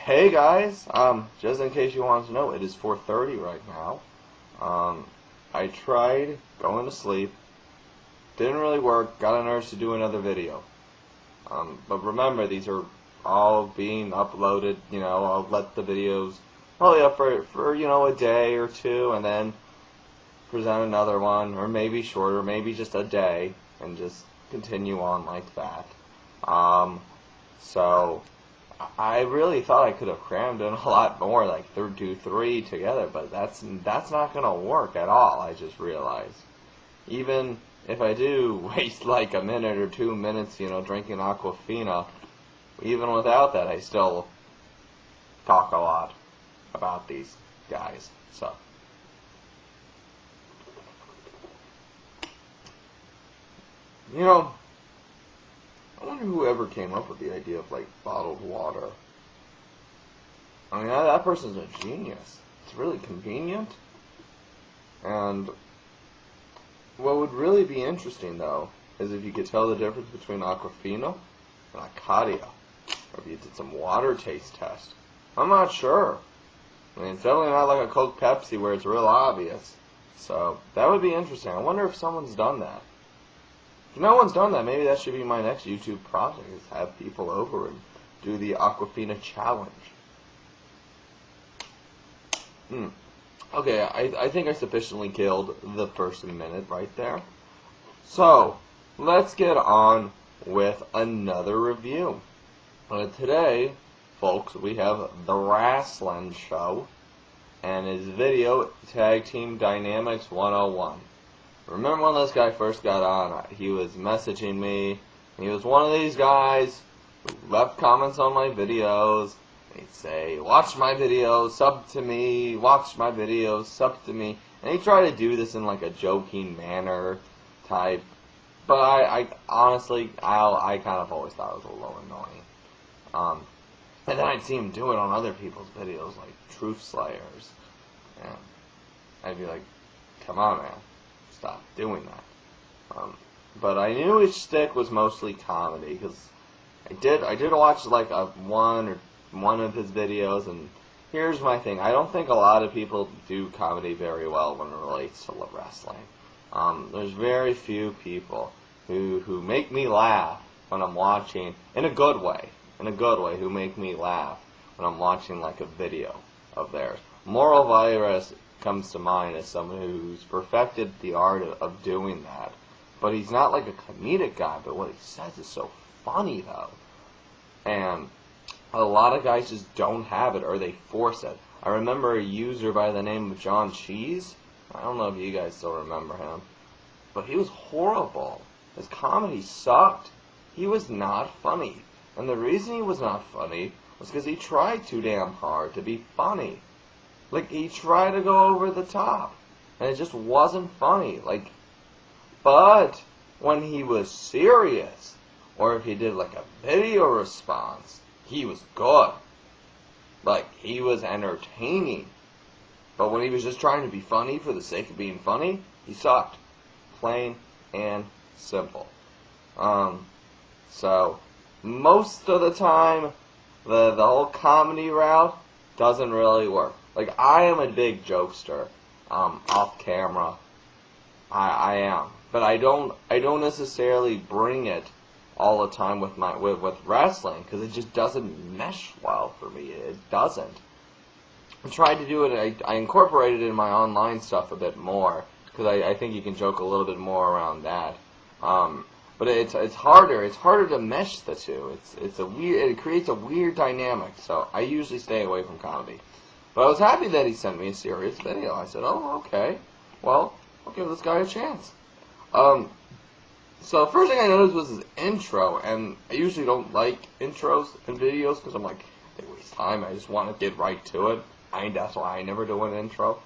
Hey guys, just in case you wanted to know, it is 4:30 right now. I tried going to sleep, didn't really work, got an urge to do another video. But remember, these are all being uploaded, I'll let the videos probably up for a day or two, and then present another one, or maybe shorter, maybe just a day, and just continue on like that. So I really thought I could have crammed in a lot more, like do three together, but that's not gonna work at all. I just realized. Even if I do waste like a minute or 2 minutes, drinking Aquafina, even without that, I still talk a lot about these guys. So. I wonder whoever came up with the idea of, like, bottled water. I mean, that person's a genius. It's really convenient. And what would really be interesting, though, is if you could tell the difference between Aquafina and Acadia. Or if you did some water taste test. I'm not sure. I mean, it's definitely not like a Coke Pepsi where it's real obvious. So, that would be interesting. I wonder if someone's done that. If no one's done that, maybe that should be my next YouTube project, is have people over and do the Aquafina challenge. Okay, I think I sufficiently killed the first minute right there. So, let's get on with another review. Today, folks, we have The Wrestling Show and his video, Tag Team Dynamics 101. Remember when this guy first got on, he was messaging me, and he was one of these guys who left comments on my videos. He'd say, watch my videos, sub to me, watch my videos, sub to me. And he tried to do this in like a joking manner type. But I honestly, I kind of always thought it was a little annoying. And then I'd see him do it on other people's videos, like Truth Slayers. And I'd be like, come on, man. Stop doing that. But I knew his shtick was mostly comedy, because I did watch like one of his videos, and here's my thing. I don't think a lot of people do comedy very well when it relates to wrestling. There's very few people who make me laugh when I'm watching, in a good way, who make me laugh when I'm watching like a video of theirs. Moral Virus comes to mind as someone who's perfected the art of doing that. But he's not like a comedic guy, but what he says is so funny, though. And a lot of guys just don't have it, or they force it. I remember a user by the name of John Cheese. I don't know if you guys still remember him. But he was horrible. His comedy sucked. He was not funny. And the reason he was not funny was because he tried too damn hard to be funny. Like, he tried to go over the top, and it just wasn't funny. Like, but when he was serious, or if he did like a video response, he was good. Like, he was entertaining. But when he was just trying to be funny for the sake of being funny, he sucked. Plain and simple. So, most of the time, the whole comedy route doesn't really work. Like, I am a big jokester, off camera. I am. But I don't necessarily bring it all the time with wrestling, because it just doesn't mesh well for me. It doesn't. I tried to do it, I incorporated it in my online stuff a bit more, because I think you can joke a little bit more around that. But it's harder to mesh the two. It creates a weird dynamic, so I usually stay away from comedy. But I was happy that he sent me a serious video. I said, oh, okay. Well, I'll give this guy a chance. So the first thing I noticed was his intro, and I usually don't like intros in videos, because I'm like, they waste time. I just want to get right to it. That's why I never do an intro.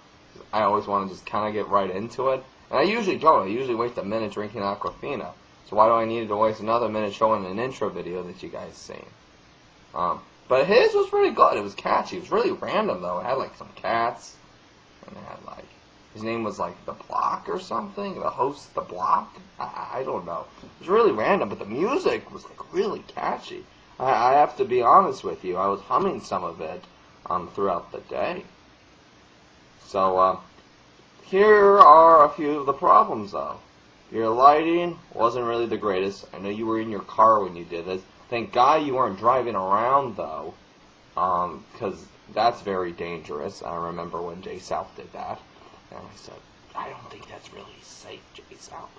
I always want to just kind of get right into it. And I usually don't. I usually waste a minute drinking Aquafina. So why do I need to waste another minute showing an intro video that you guys seen? But his was pretty good. It was catchy. It was really random, though. It had, like, some cats. And it had, like, his name was, like, The Block or something. The host, The Block. I don't know. It was really random, but the music was, like, really catchy. I have to be honest with you. I was humming some of it throughout the day. So here are a few of the problems, though. Your lighting wasn't really the greatest. I know you were in your car when you did this. Thank God you weren't driving around, though, because that's very dangerous. I remember when Jay South did that, and I said, I don't think that's really safe, Jay South.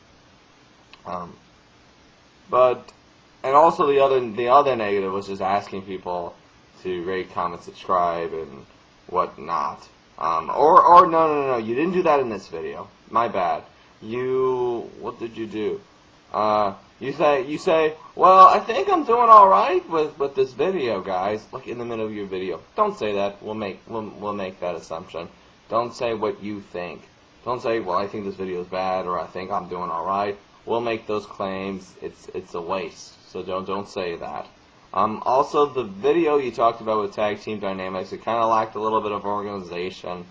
And also the other negative was just asking people to rate, comment, subscribe, and whatnot. No, you didn't do that in this video. My bad. What did you do? You say, well, I think I'm doing all right with this video, guys. Like in the middle of your video. Don't say that. We'll make that assumption. Don't say what you think. Don't say, well, I think this video is bad, or I think I'm doing all right. We'll make those claims. It's a waste. So don't say that. Also, the video you talked about with tag team dynamics, it kind of lacked a little bit of organization.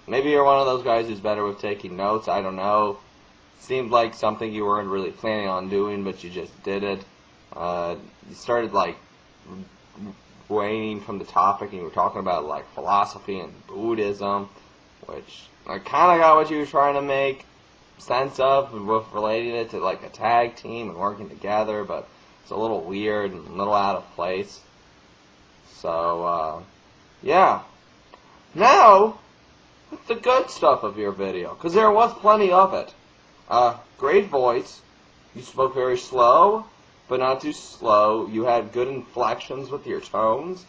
Maybe you're one of those guys who's better with taking notes. I don't know. Seemed like something you weren't really planning on doing, but you just did it. You started like waning from the topic, and you were talking about like philosophy and Buddhism, which I kind of got what you were trying to make sense of, with relating it to like a tag team and working together, but it's a little weird and a little out of place. So yeah. Now, with the good stuff of your video, because there was plenty of it. Great voice. You spoke very slow, but not too slow. You had good inflections with your tones.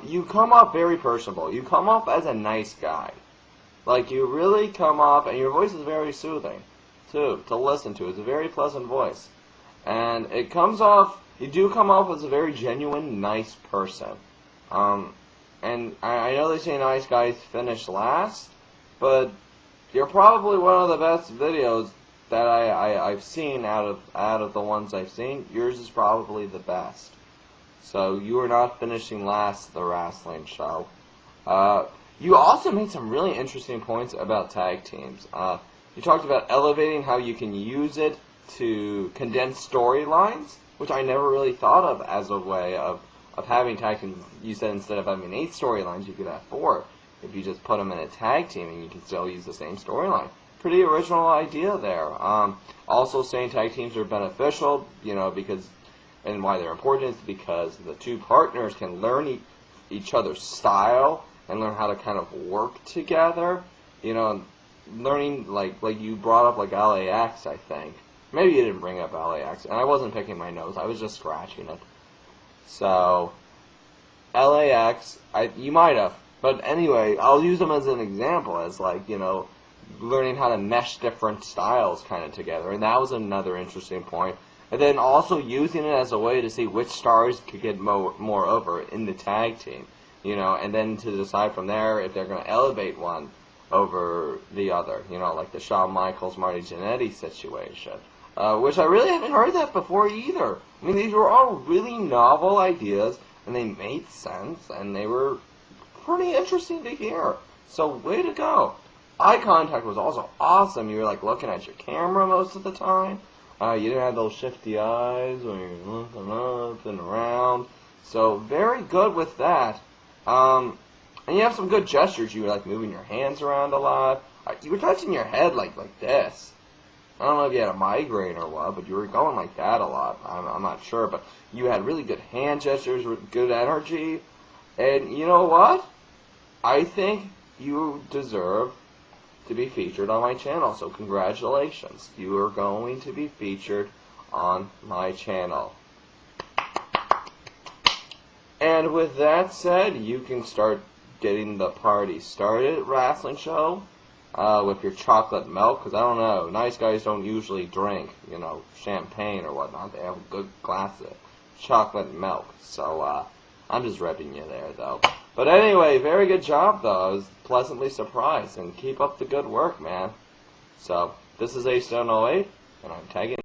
You come off very personable. You come off as a nice guy. Like, you really come off, and your voice is very soothing, too, to listen to. It's a very pleasant voice. And it comes off, you do come off as a very genuine, nice person. And I know they say nice guys finish last, but you're probably one of the best videos that I've seen out of the ones I've seen. Yours is probably the best. So you are not finishing last, The Wrestling Show. You also made some really interesting points about tag teams. You talked about elevating how you can use it to condense storylines, which I never really thought of as a way of having tag teams. You said instead of having 8 storylines, you could have 4. If you just put them in a tag team and you can still use the same storyline. Pretty original idea there. Also saying tag teams are beneficial, because, and why they're important is because the two partners can learn each other's style and learn how to kind of work together. Learning, like you brought up like LAX, I think. Maybe you didn't bring up LAX, and I wasn't picking my nose, I was just scratching it. So, LAX, you might have. But anyway, I'll use them as an example, as like, learning how to mesh different styles kind of together. And that was another interesting point. And then also using it as a way to see which stars could get more over in the tag team. And then to decide from there if they're going to elevate one over the other. Like the Shawn Michaels, Marty Jannetty situation. Which I really haven't heard that before either. I mean, these were all really novel ideas, and they made sense, and they were pretty interesting to hear. So, way to go. Eye contact was also awesome. You were like looking at your camera most of the time. You didn't have those shifty eyes when you're looking up and around. So, very good with that. And you have some good gestures. You were like moving your hands around a lot. You were touching your head like this. I don't know if you had a migraine or what, but you were going like that a lot. I'm not sure, but you had really good hand gestures, good energy. And you know what? I think you deserve to be featured on my channel, so congratulations. You are going to be featured on my channel. And with that said, you can start getting the party started, Wrestling Show. With your chocolate milk, because I don't know, nice guys don't usually drink, champagne or whatnot. They have a good glass of chocolate milk. So, I'm just repping you there, though. But anyway, very good job, though. I was pleasantly surprised, and keep up the good work, man. So, this is Astone 08, and I'm tagging